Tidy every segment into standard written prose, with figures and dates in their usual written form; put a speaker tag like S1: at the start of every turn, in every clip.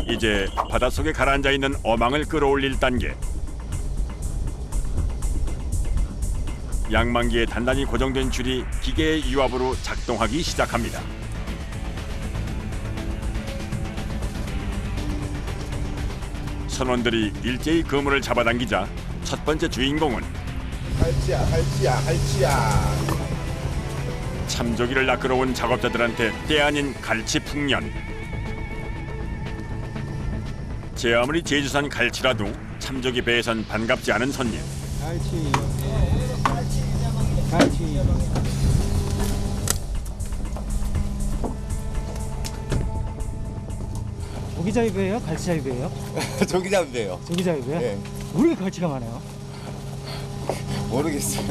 S1: 이제 바닷속에 가라앉아 있는 어망을 끌어올릴 단계. 양망기에 단단히 고정된 줄이 기계의 유압으로 작동하기 시작합니다. 선원들이 일제히 그물을 잡아당기자 첫 번째 주인공은
S2: 갈치야.
S1: 참조기를 낚으러 온 작업자들한테 때 아닌 갈치 풍년. 제 아무리 제주산 갈치라도 참조기 배에선 반갑지 않은 손님.
S2: 갈치.
S3: 조기자유배예요? 갈치자유배예요?
S2: 저기 잡으세요.
S3: 조기자유배요?
S2: 예.
S3: 왜 이렇게 갈치가 많아요?
S2: 모르겠어요.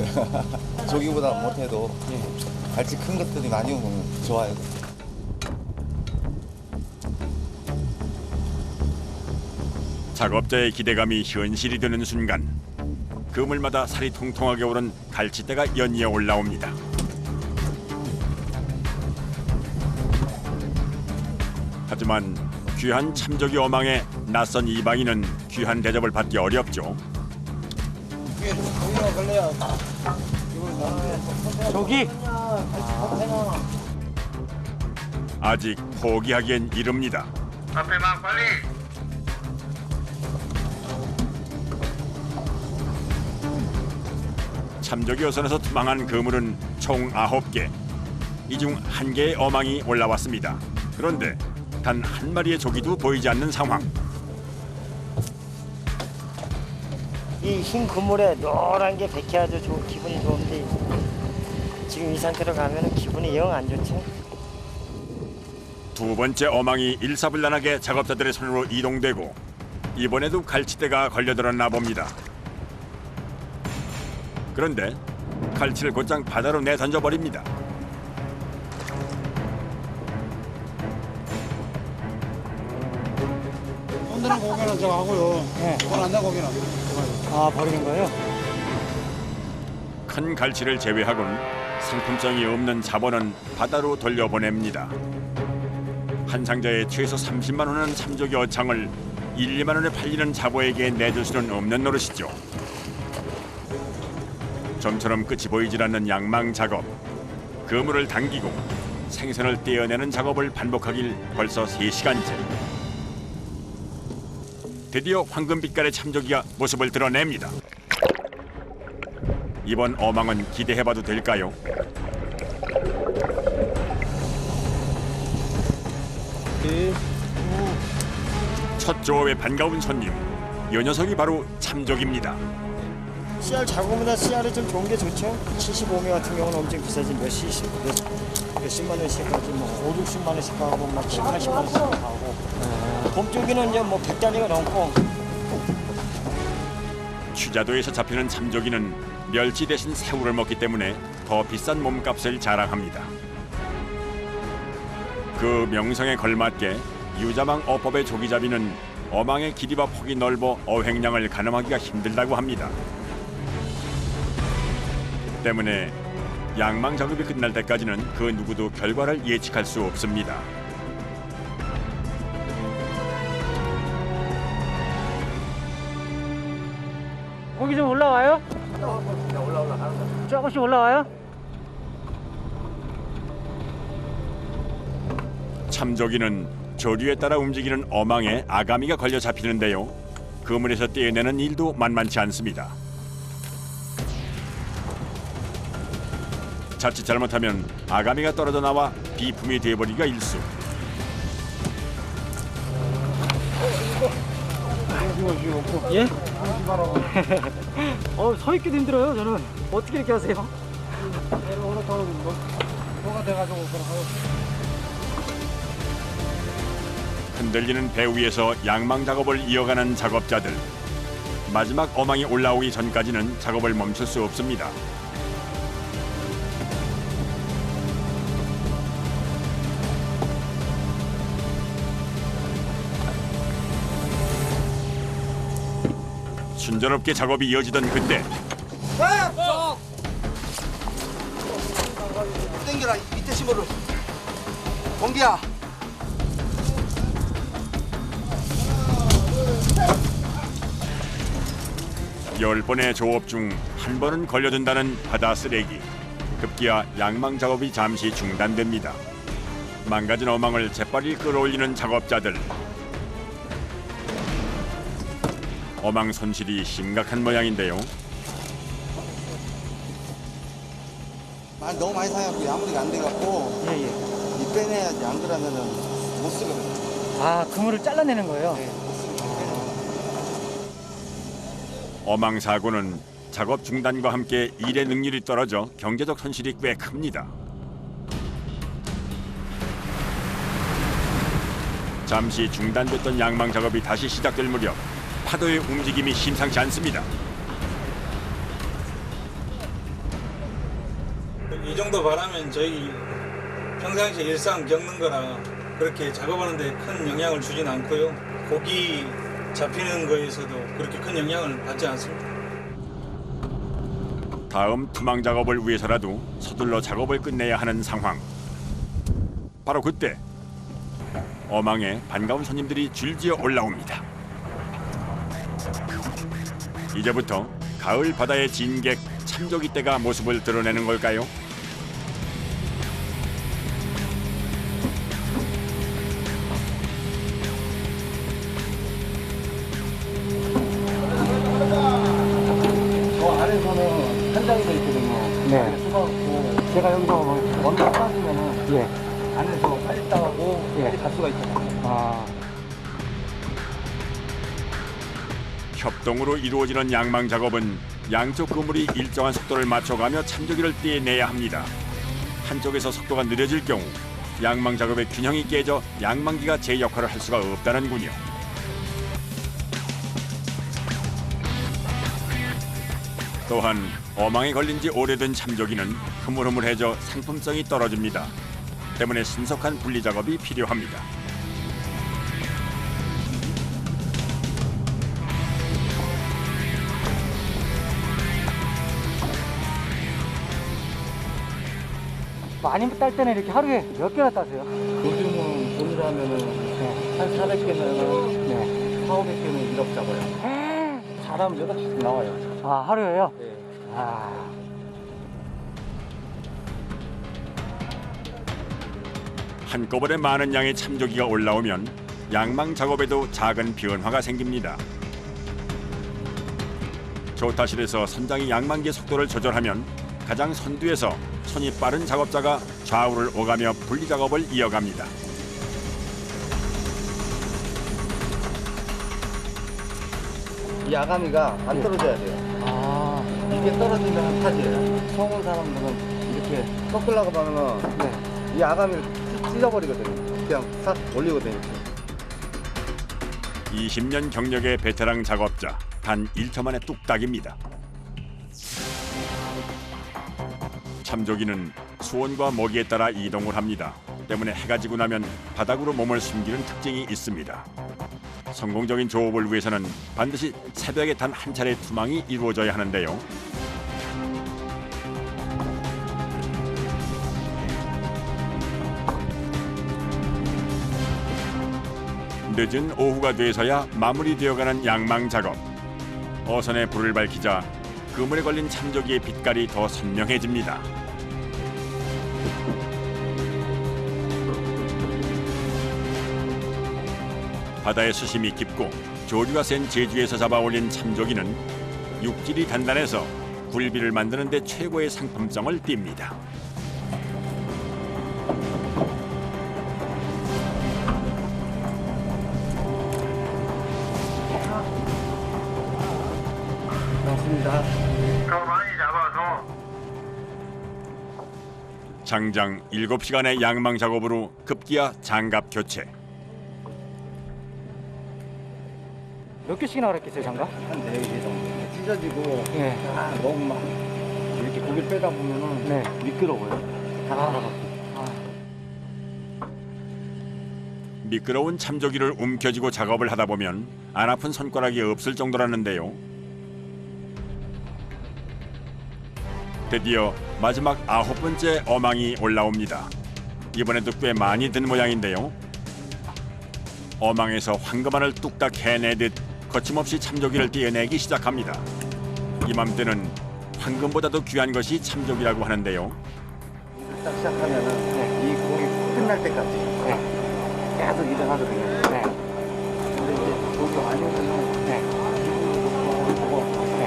S2: 저기보다 못해도
S3: 예.
S2: 갈치 큰 것들이 많이 오면 좋아요.
S1: 작업자의 기대감이 현실이 되는 순간 그물마다 살이 통통하게 오른 갈치대가 연이어 올라옵니다. 하지만 귀한 참조기 어망에 낯선 이방인은 귀한 대접을 받기 어렵죠.
S3: 조기?
S1: 아직 포기하기엔 이릅니다.
S4: 앞에 막 빨리.
S1: 참조기 어선에서 투망한 그물은 총 9개. 이 중 1개의 어망이 올라왔습니다. 그런데 단 한 마리의 조기도 보이지 않는 상황.
S5: 이 흰 그물에 노란 게 백해아주 기분이 좋은데 지금 이 상태로 가면 기분이 영 안 좋죠.
S1: 두 번째 어망이 일사불란하게 작업자들의 손으로 이동되고 이번에도 갈치대가 걸려들었나 봅니다. 그런데 갈치를 곧장 바다로 내던져 버립니다.
S6: 손드는 고기는 저거 하고요.
S3: 네.
S6: 손 안 된 고기는.
S3: 아, 버리는 거예요?
S1: 큰 갈치를 제외하고는 상품성이 없는 잡어는 바다로 돌려보냅니다. 한 상자에 최소 30만 원은 참조기 어창을 1, 2만 원에 팔리는 잡어에게 내줄 수는 없는 노릇이죠. 좀처럼 끝이 보이질 않는 양망 작업. 그물을 당기고 생선을 떼어내는 작업을 반복하길 벌써 3시간째. 드디어 황금빛깔의 참조기가 모습을 드러냅니다. 이번 어망은 기대해봐도 될까요? 첫 조업에 반가운 손님. 이 녀석이 바로 참조기입니다.
S5: CR 작업보다 CR이 좀 좋은 게 좋죠. 75미 같은 경우는 엄청 비싸지 몇십만 원씩 하지 뭐 5, 60만 원씩 하고 막 7, 80만 원씩 하고 봄쪽에는 이제 뭐 100단위가 넘고.
S1: 취자도에서 잡히는 참조기는 멸치 대신 새우를 먹기 때문에 더 비싼 몸값을 자랑합니다. 그 명성에 걸맞게 유자망 어법의 조기잡이는 어망의 길이와 폭이 넓어 어획량을 가늠하기가 힘들다고 합니다. 때문에 양망 작업이 끝날 때까지는 그 누구도 결과를 예측할 수 없습니다.
S3: 고기 좀 올라와요? 조금씩 올라와요?
S1: 참조기는 조류에 따라 움직이는 어망에 아가미가 걸려 잡히는데요. 그물에서 떼어내는 일도 만만치 않습니다. 자칫 잘못하면 아가미가 떨어져 나와 비품이 되어버리기가 일쑤.
S3: 예? 서 있기도 힘들어요, 저는. 어떻게 이렇게 하세요?
S6: 뭐가 돼가지고
S1: 흔들리는 배 위에서 양망 작업을 이어가는 작업자들. 마지막 어망이 올라오기 전까지는 작업을 멈출 수 없습니다. 순조롭게 작업이 이어지던 그때
S2: 땡겨라 밑에 심어를. 공기야.
S1: (10번의) 조업 중 한 번은 걸려든다는 바다 쓰레기. 급기야 양망 작업이 잠시 중단됩니다. 망가진 어망을 재빨리 끌어올리는 작업자들. 어망 손실이 심각한 모양인데요.
S2: 너무 많이 사갖고 야무리가 안 돼갖고
S3: 예, 예.
S2: 이 빼내야지. 안 그러면은 못 쓰거든요.
S3: 아, 그물을 잘라내는 거예요?
S2: 네, 못 쓰거든요.
S1: 어망 사고는 작업 중단과 함께 일의 능률이 떨어져 경제적 손실이 꽤 큽니다. 잠시 중단됐던 양망 작업이 다시 시작될 무렵 파도의 움직임이 심상치 않습니다.
S4: 이 정도 바람은 저희 평상시 일상 겪는 거라 그렇게 작업하는데 큰 영향을 주진 않고요. 고기 잡히는 거에서도 그렇게 큰 영향을 받지 않습니다.
S1: 다음 투망 작업을 위해서라도 서둘러 작업을 끝내야 하는 상황. 바로 그때 어망에 반가운 손님들이 줄지어 올라옵니다. 이제부터 가을 바다의 진객 참조기 떼가 모습을 드러내는 걸까요?
S3: 저 안에서는 한 장이 더 있거든요. 네. 수박고 제가 여기서 원단 빠지면은 예. 안에서 빨리따가고 예. 갈 수가 있잖아요. 아.
S1: 협동으로 이루어지는 양망 작업은 양쪽 그물이 일정한 속도를 맞춰가며 참조기를 떼내야 합니다. 한쪽에서 속도가 느려질 경우 양망 작업의 균형이 깨져 양망기가 제 역할을 할 수가 없다는군요. 또한 어망에 걸린 지 오래된 참조기는 흐물흐물해져 상품성이 떨어집니다. 때문에 신속한 분리 작업이 필요합니다.
S3: 많이 딸 때는 이렇게 하루에 몇 개나 따세요?
S2: 요즘은 돈이라면은 한 400개는
S3: 네.
S2: 4,500개는 1억 잡아요.
S3: 잘하면 8개씩 나와요. 아, 하루에요?
S2: 네.
S3: 아.
S1: 한꺼번에 많은 양의 참조기가 올라오면 양망 작업에도 작은 변화가 생깁니다. 조타실에서 선장이 양망기의 속도를 조절하면 가장 선두에서 손이 빠른 작업자가 좌우를 오가며 분리 작업을 이어갑니다.
S2: 이 아가미가 안 떨어져야 돼요.
S3: 아.
S2: 이게 떨어지면 타지예요. 처음 온 사람들은 이렇게 꺾으려고 하면은
S3: 네.
S2: 이 아가미를 찢어버리거든요. 그냥 싹 올리거든요.
S1: 20년 경력의 베테랑 작업자 단 1초 만에 뚝딱입니다. 참조기는 수온과 먹이에 따라 이동을 합니다. 때문에 해가 지고 나면 바닥으로 몸을 숨기는 특징이 있습니다. 성공적인 조업을 위해서는 반드시 새벽에 단 한 차례 투망이 이루어져야 하는데요. 늦은 오후가 돼서야 마무리되어가는 양망 작업. 어선에 불을 밝히자 그물에 걸린 참조기의 빛깔이 더 선명해집니다. 바다의 수심이 깊고 조류가 센 제주에서 잡아올린 참조기는 육질이 단단해서 굴비를 만드는 데 최고의 상품성을 띱니다.
S2: 고맙습니다.
S4: 더 많이 잡아서
S1: 장장 7시간의 양망 작업으로 급기야 장갑 교체.
S3: 몇 개씩이나 그랬겠어요, 장갑?
S2: 한 4개 정도. 찢어지고
S3: 네.
S2: 너무 막 이렇게 고기를 빼다 보면은
S3: 네.
S2: 미끄러워요. 다 날아가고.
S1: 미끄러운 참조기를 움켜쥐고 작업을 하다 보면 안 아픈 손가락이 없을 정도라는데요. 드디어 마지막 9번째 어망이 올라옵니다. 이번에도 꽤 많이 든 모양인데요. 어망에서 황금알을 뚝딱 해내듯 거침없이 참조기를 떼어내기 시작합니다. 이맘때는 황금보다도 귀한 것이 참조기라고 하는데요.
S2: 딱 시작하면은 이 공이 끝날 때까지 계속 일을 하거든요. 근데 이제 여기 아니면은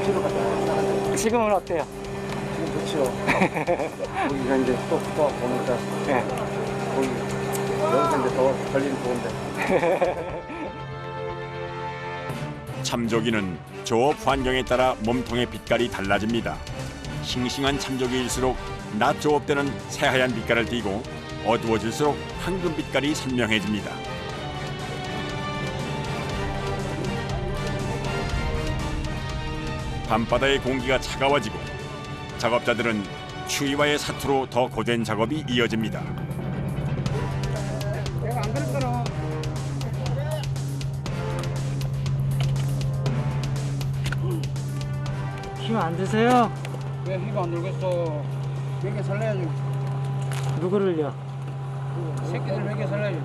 S2: 뒤로 갔다
S3: 지금은 어때요?
S2: 지금 좋죠. 거기가 이제 또 보니까 거기 여기서 이제 더 걸리는 좋은데.
S1: 참조기는 조업 환경에 따라 몸통의 빛깔이 달라집니다. 싱싱한 참조기일수록 낮 조업 때는 새하얀 빛깔을 띠고 어두워질수록 황금 빛깔이 선명해집니다. 밤바다의 공기가 차가워지고 작업자들은 추위와의 사투로 더 고된 작업이 이어집니다.
S6: 내가 안 그랬거든.
S3: 힘 안 드세요?
S6: 왜 힘이 안 들겠어? 몇개 살려야지.
S3: 누구를요?
S6: 새끼들 몇개 살려야지.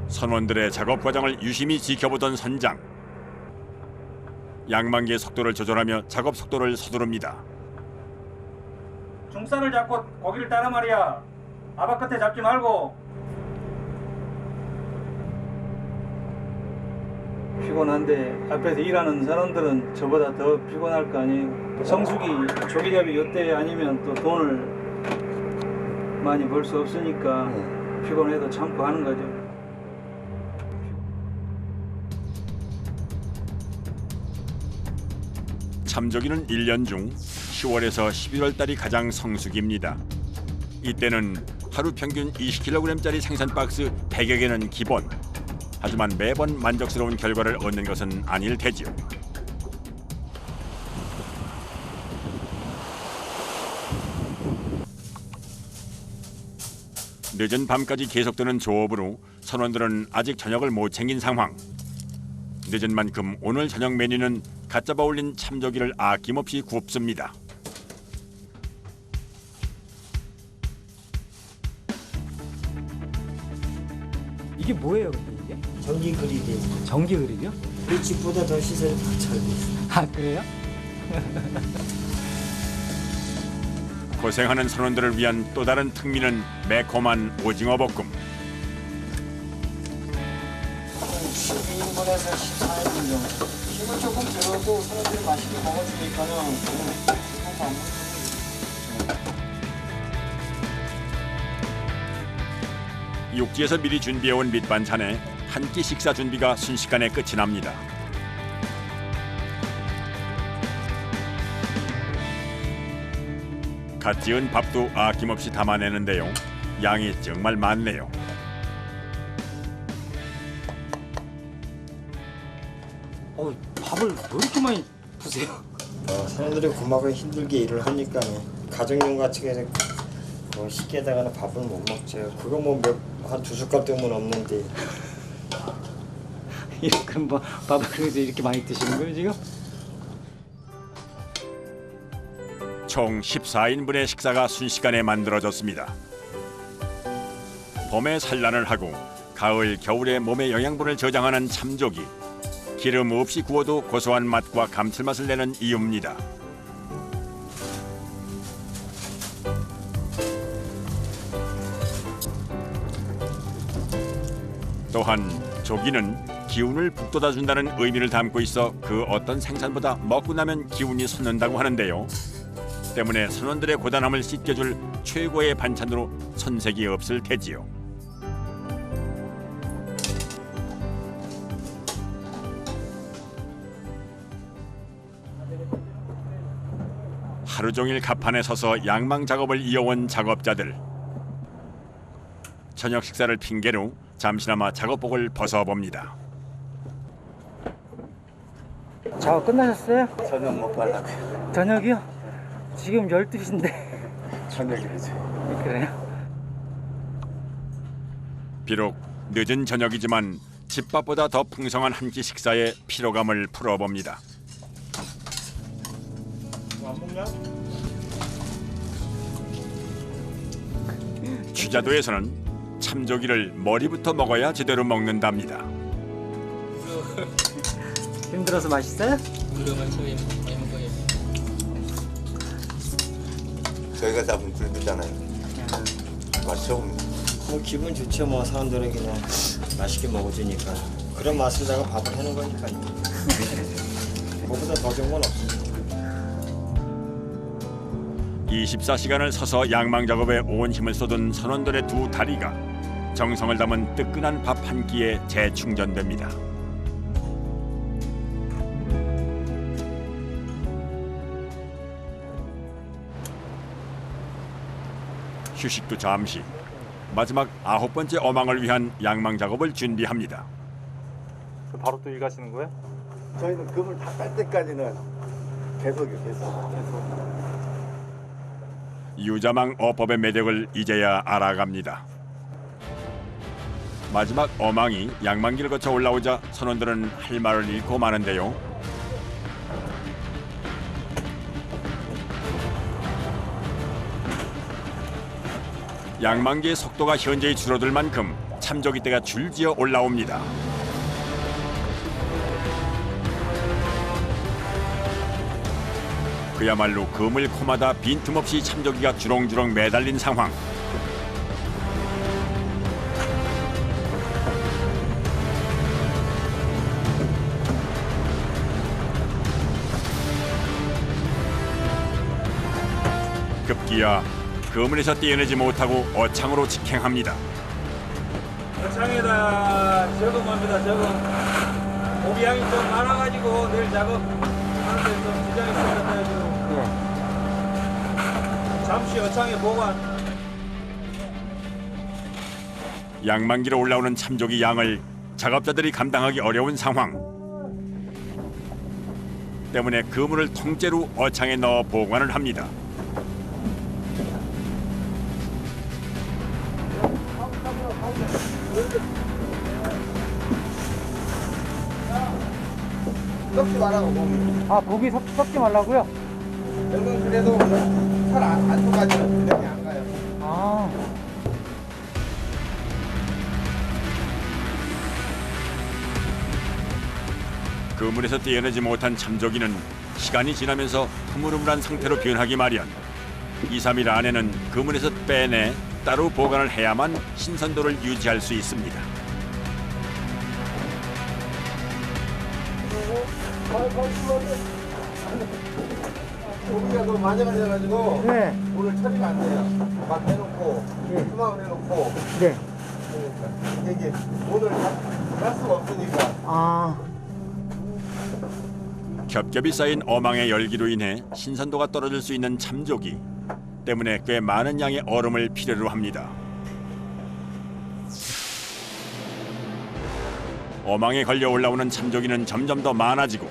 S1: 선원들의 작업 과정을 유심히 지켜보던 선장. 양만기의 속도를 조절하며 작업 속도를 서두릅니다.
S4: 중살을 잡고 고기를 따라 말이야. 아바 끝에 잡지 말고. 피곤한데 앞에서 일하는 사람들은 저보다 더 피곤할 거 아니에요. 성수기 조기잡이 요때 아니면 또 돈을 많이 벌 수 없으니까 피곤해도 참고 하는 거죠.
S1: 참조기는 1년 중 10월에서 11월 달이 가장 성수기입니다. 이때는 하루 평균 20kg짜리 생산 박스 100여 개는 기본. 하지만 매번 만족스러운 결과를 얻는 것은 아닐 테지요. 늦은 밤까지 계속되는 조업으로 선원들은 아직 저녁을 못 챙긴 상황. 늦은 만큼 오늘 저녁 메뉴는 갓 잡아 올린 참조기를 아낌없이 굽습니다.
S3: 이게 뭐예요, 근데 이게?
S5: 전기 그릴이
S3: 전기 그릴이요?
S5: 우리 집보다 더 시설이 더 잘 돼 있어요.
S3: 아, 그래요?
S1: 고생하는 선원들을 위한 또 다른 특미는 매콤한 오징어 볶음.
S5: 12인분에서 14인분 정도. 힘을 조금 들어도 사람들이 맛있게 먹어주니까는 한번
S1: 육지에서 미리 준비해온 밑반찬에 한 끼 식사 준비가 순식간에 끝이 납니다. 갓 지은 밥도 아낌없이 담아내는데요. 양이 정말 많네요.
S3: 밥을 왜 이렇게 많이 드세요?
S5: 사람들이 고막을 힘들게 일을 하니까 가정용 같이 해서 식기에다가는 밥을 못 먹죠. 그거 뭐 한 두 숟갈 때문 없는데.
S3: 그럼 뭐 밥을 그래서 이렇게 많이 드시는 거예요, 지금?
S1: 총 14인분의 식사가 순식간에 만들어졌습니다. 봄에 산란을 하고 가을, 겨울에 몸의 영양분을 저장하는 참조기. 기름 없이 구워도 고소한 맛과 감칠맛을 내는 이유입니다. 또한 조기는 기운을 북돋아준다는 의미를 담고 있어 그 어떤 생산보다 먹고 나면 기운이 솟는다고 하는데요. 때문에 선원들의 고단함을 씻겨줄 최고의 반찬으로 손색이 없을 테지요. 하루 종일 갑판에 서서 양망 작업을 이어온 작업자들. 저녁 식사를 핑계로 잠시나마 작업복을 벗어봅니다.
S3: 작업 끝나셨어요?
S2: 저녁 먹고 하려고요.
S3: 저녁이요? 지금 12시인데.
S2: 저녁이죠.
S3: 그래요?
S1: 비록 늦은 저녁이지만 집밥보다 더 풍성한 한 끼 식사에 피로감을 풀어봅니다.
S5: 안 먹냐?
S1: 취자도에서는 참조기를 머리부터 먹어야 제대로 먹는답니다.
S3: 힘들어서 맛있어요?
S7: 저희가 잡은 굴비잖아요. 맛이 없네.
S5: 뭐 기분 좋죠. 뭐 사람들은 그냥 맛있게 먹어주니까 그런 맛에다가 밥을 해놓은 거니까요. 그거보다 더 좋은 건 없어요.
S1: 24시간을 서서 양망 작업에 온 힘을 쏟은 선원들의 두 다리가 정성을 담은 뜨끈한 밥 한 끼에 재충전됩니다. 휴식도 잠시. 마지막 9번째 어망을 위한 양망 작업을 준비합니다.
S3: 바로 또 일 가시는 거예요?
S7: 저희는 금을 다 뺄 때까지는 계속.
S1: 유자망 어법의 매력을 이제야 알아갑니다. 마지막 어망이 양망기를 거쳐 올라오자 선원들은 할 말을 잃고 마는데요. 양망기의 속도가 현저히 줄어들 만큼 참조기 떼가 줄지어 올라옵니다. 그야말로 그물 코마다 빈틈없이 참조기가 주렁주렁 매달린 상황. 급기야 그물에서 떼어내지 못하고 어창으로 직행합니다.
S4: 어창에다 저금합니다. 저금. 고기 양이 좀 많아가지고 내일 작업하는데 좀 지장이 있어가지고 잠시 어창에 보관.
S1: 양망기로 올라오는 참조기 양을 작업자들이 감당하기 어려운 상황 때문에 그물을 통째로 어창에 넣어 보관을 합니다.
S7: 썩지 말라고 보면.
S3: 아, 고기 섞지 말라고요?
S7: 여기는 그래도 살안 속아져요. 그냥 안 가요.
S3: 아.
S1: 그물에서 떼어내지 못한 참조기는 시간이 지나면서 흐물흐물한 상태로 변하기 마련. 2, 3일 안에는 그물에서 빼내 따로 보관을 해야만 신선도를 유지할 수 있습니다.
S7: 고기가 너무 많이 걸려가지고
S3: 네.
S7: 오늘 처리가 안 돼요. 막 해놓고 수막을 해놓고
S3: 네.
S7: 그러니까 이게 오늘 할 수가 없으니까.
S3: 아.
S1: 겹겹이 쌓인 어망의 열기로 인해 신선도가 떨어질 수 있는 참조기 때문에 꽤 많은 양의 얼음을 필요로 합니다. 어망에 걸려 올라오는 참조기는 점점 더 많아지고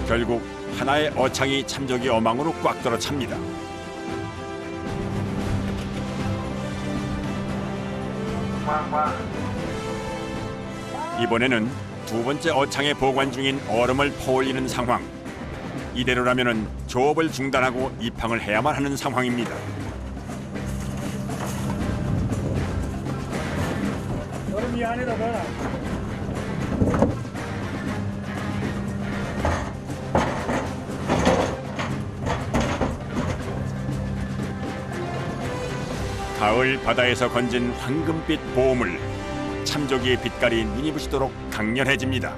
S1: 결국 하나의 어창이 참조기 어망으로 꽉 들어찹니다. 이번에는 두 번째 어창에 보관 중인 얼음을 퍼올리는 상황. 이대로라면은 조업을 중단하고 입항을 해야만 하는 상황입니다.
S6: 얼음 이 안에다 넣어라.
S1: 가을 바다에서 건진 황금빛 보물. 참조기의 빛깔이 눈이 부시도록 강렬해집니다.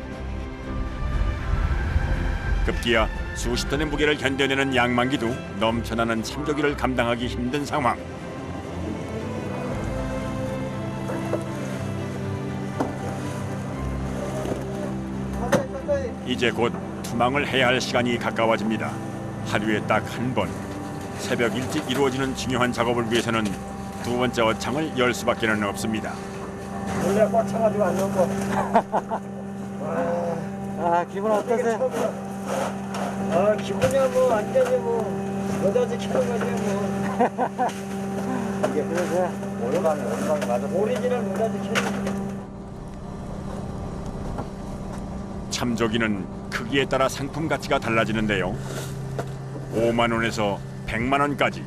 S1: 급기야 수십 톤의 무게를 견뎌내는 양망기도 넘쳐나는 참조기를 감당하기 힘든 상황. 이제 곧 투망을 해야 할 시간이 가까워집니다. 하루에 딱 한 번 새벽 일찍 이루어지는 중요한 작업을 위해서는 두 번째 어창을 열 수밖에는 없습니다.
S5: 원래 꽉 차가지고 안 넣고.
S3: 아, 기분 어떠세요?
S5: 아, 기분이야 뭐 완전히 뭐 여자지 캐는 거지 뭐.
S3: 이게 그러세요?
S7: 오르막이 맞아.
S5: 오리지널 여자지 캐는 거.
S1: 참조기는 크기에 따라 상품 가치가 달라지는데요. 5만 원에서 100만 원까지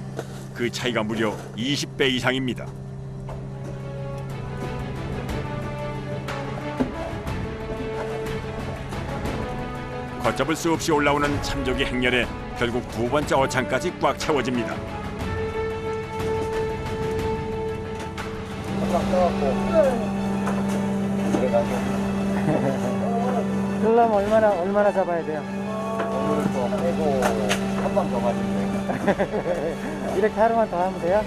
S1: 그 차이가 무려 20배 이상입니다. 걷잡을 수 없이 올라오는 참조기 행렬에 결국 두 번째 어창까지 꽉 채워집니다.
S3: 그러려면 얼마나 잡아야 돼요?
S2: 오늘 또 빼고 한 번 더 가지면 돼요.
S3: 이렇게 하루만 더 하면 돼요?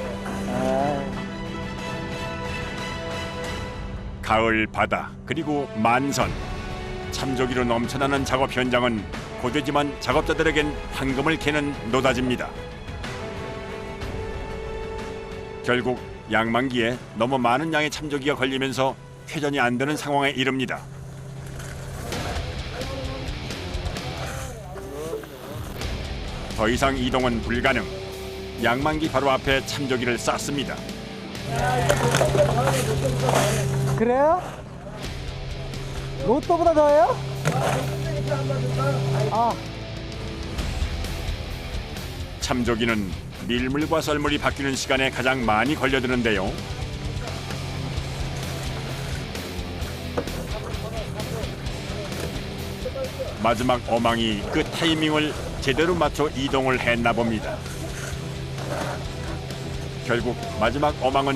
S1: 가을 바다 그리고 만선 참조기로 넘쳐나는 작업 현장은 고되지만 작업자들에겐 황금을 캐는 노다지입니다. 결국 양만기에 너무 많은 양의 참조기가 걸리면서 회전이 안 되는 상황에 이릅니다. 더 이상 이동은 불가능. 양만기 바로 앞에 참조기를 쌌습니다.
S3: 그래요? 로또보다 더해요? 아,
S1: 참조기는 밀물과 썰물이 바뀌는 시간에 가장 많이 걸려드는데요. 마지막 어망이 그 타이밍을 제대로 맞춰 이동을 했나 봅니다. 결국 마지막 어망은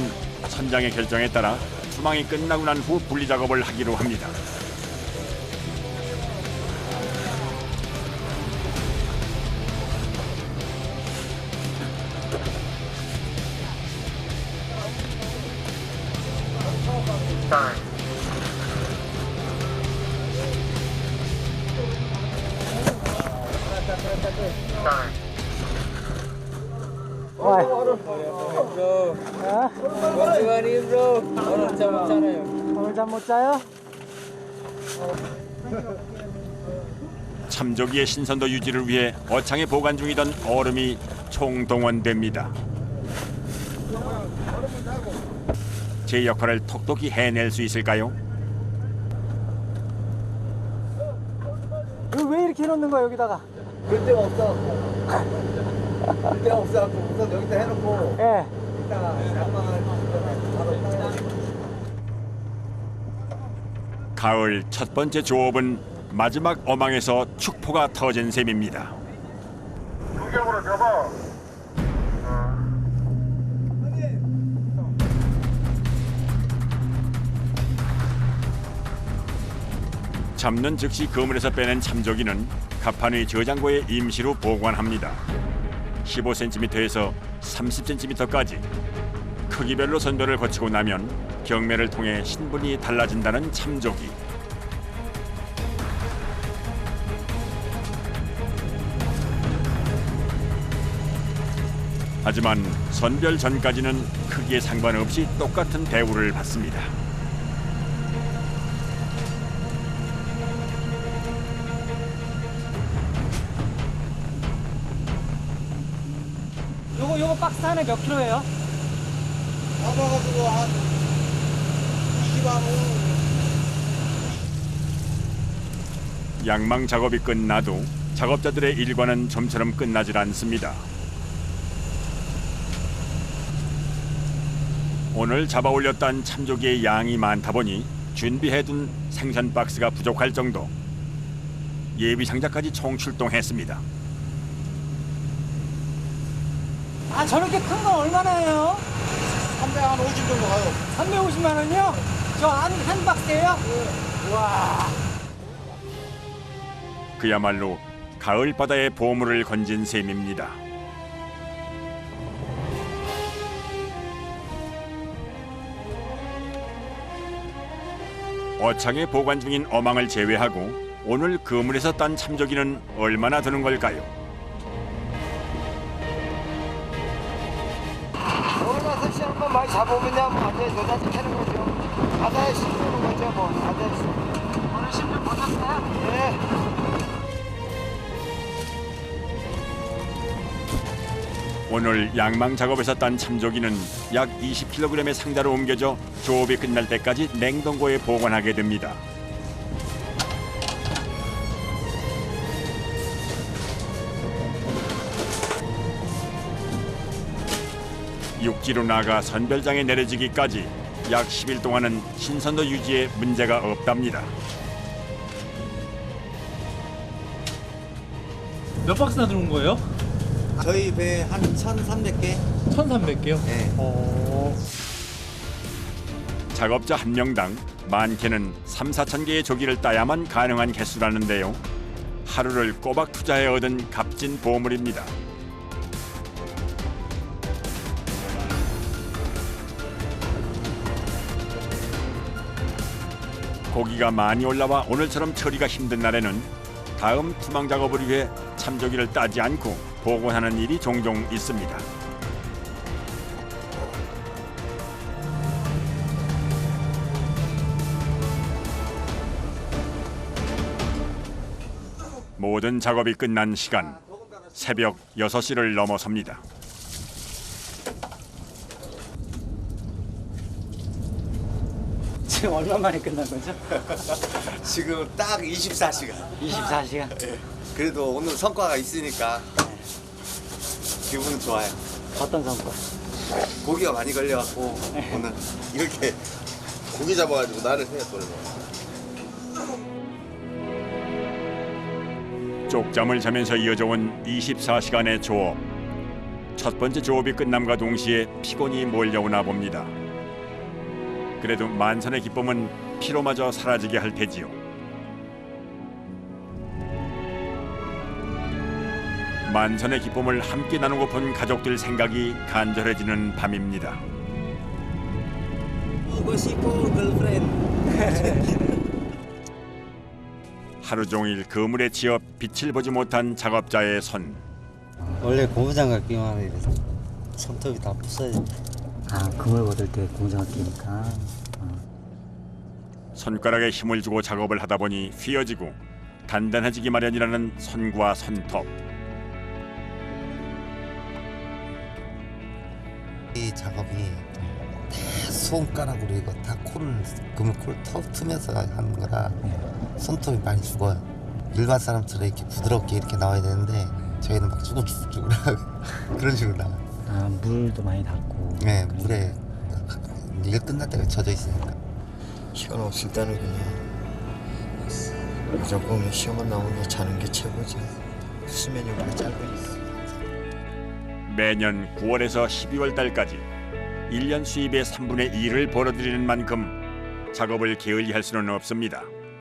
S1: 선장의 결정에 따라 수망이 끝나고 난 후 분리 작업을 하기로 합니다.
S3: 오늘 잠 못 자요?
S1: 참조기의 신선도 유지를 위해 어창에 보관 중이던 얼음이 총동원됩니다. 제 역할을 톡톡히 해낼 수 있을까요?
S3: 이거 왜 이렇게 해놓는 거야 여기다가?
S2: 그럴 데가 없어갖고. 그럴 데가 없어갖고 우선 여기다 해놓고
S3: 예.
S2: 이따가 양망을 바로 따라가지고.
S1: 가을 첫 번째 조업은 마지막 어망에서 축포가 터진 셈입니다.
S6: 구경으로 접어.
S1: 잡는 즉시 그물에서 빼낸 참조기는 갑판의 저장고에 임시로 보관합니다. 15cm에서 30cm까지 크기별로 선별을 거치고 나면 경매를 통해 신분이 달라진다는 참조기. 하지만 선별 전까지는 크기에 상관없이 똑같은 대우를 받습니다.
S3: 요거 박스 안에 몇 킬로예요?
S5: 잡아가지고 한 20만 원.
S1: 양망 작업이 끝나도 작업자들의 일과는 좀처럼 끝나질 않습니다. 오늘 잡아 올렸던 참조기의 양이 많다 보니 준비해둔 생선 박스가 부족할 정도. 예비 상자까지 총출동했습니다.
S3: 아 저렇게 큰 건 얼마나 해요?
S5: 350 정도 가요.
S3: 350만 원이요? 저 한 박스예요? 와.
S1: 그야말로 가을 바다의 보물을 건진 셈입니다. 어창에 보관 중인 어망을 제외하고 오늘 그물에서 딴 참조기는 얼마나 드는 걸까요?
S2: 얼마 섭씨 한번 많이 잡아오면 완전히 노다지 캐는 거죠. 바다에 심는 거죠 뭐. 바다에 심는.
S3: 오늘 신분 받았어요?
S2: 예.
S1: 오늘 양망 작업에서 딴 참조기는 약 20kg의 상자로 옮겨져 조업이 끝날 때까지 냉동고에 보관하게 됩니다. 육지로 나가 선별장에 내려지기까지 약 10일 동안은 신선도 유지에 문제가 없답니다.
S8: 몇 박스나 들어온 거예요?
S3: 저희 배 한 1,300개?
S8: 1,300개요?
S3: 네.
S1: 작업자 한 명당 많게는 3-4천 개의 조기를 따야만 가능한 개수라는데요. 하루를 꼬박 투자해 얻은 값진 보물입니다. 고기가 많이 올라와 오늘처럼 처리가 힘든 날에는 다음 투망 작업을 위해 참조기를 따지 않고 복원하는 일이 종종 있습니다. 모든 작업이 끝난 시간, 새벽 6시를 넘어섭니다.
S2: 지금 얼마 만에 끝난 거죠?
S3: 지금 딱 24시간.
S2: 24시간.
S3: 그래도 오늘 성과가 있으니까 기분은 좋아요.
S2: 어떤 성과?
S3: 고기가 많이 걸려갖고 오늘 이렇게
S7: 고기 잡아가지고 나를 해 또.
S1: 쪽잠을 자면서 이어져온 24시간의 조업. 첫 번째 조업이 끝남과 동시에 피곤이 몰려오나 봅니다. 그래도 만선의 기쁨은 피로마저 사라지게 할 테지요. 만선의 기쁨을 함께 나누고픈 가족들 생각이 간절해지는 밤입니다.
S3: 보고 싶어 걸프렌드.
S1: 하루 종일 그물에 치여 빛을 보지 못한 작업자의 손.
S9: 원래 고무장갑 끼면 이래서 손톱이 다 부서져.
S2: 아, 그물 걷을 때 공장을 끼니까.
S1: 손가락에 힘을 주고 작업을 하다 보니 휘어지고 단단해지기 마련이라는 손과 손톱.
S9: 이 작업이 다 손가락으로 이거 다 그물 터트면서 하는 거라 손톱이 많이 죽어요. 일반 사람처럼 이렇게 부드럽게 이렇게 나와야 되는데 저희는 막 쭈글쭈글하고 그런 식으로 나와요.
S2: 아, 물도 많이 닿고.
S9: 네, 물에 일 끝날 때가 젖어 있으니까.
S5: 시간 없을 때는 그냥 무조건 시험만 나오면 자는 게 최고지. 수면이 그렇게 짧은 있어.
S1: 매년 9월에서 12월 달까지 1년 수입의 3분의 2를 벌어들이는 만큼 작업을 게을리할 수는 없습니다.